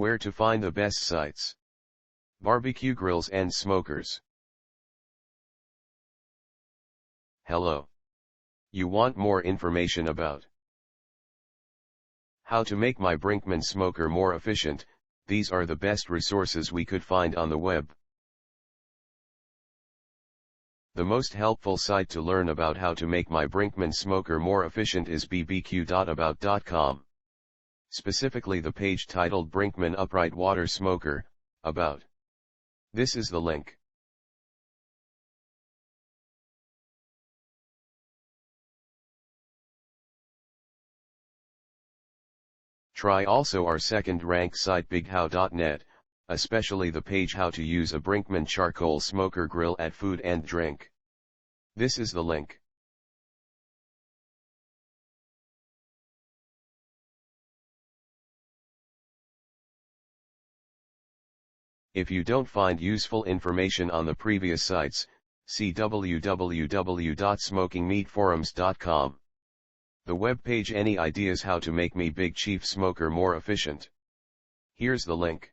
Where to find the best sites. Barbecue grills and smokers. Hello. You want more information about how to make my Brinkman smoker more efficient? These are the best resources we could find on the web. The most helpful site to learn about how to make my Brinkman smoker more efficient is bbq.about.com. Specifically the page titled Brinkman Upright Water Smoker, About. This is the link. Try also our second-rank site bighow.net, especially the page How to Use a Brinkman Charcoal Smoker Grill at Food and Drink. This is the link. If you don't find useful information on the previous sites, see www.smokingmeatforums.com. The web page. Any ideas how to make me Big Chief Smoker more efficient? Here's the link.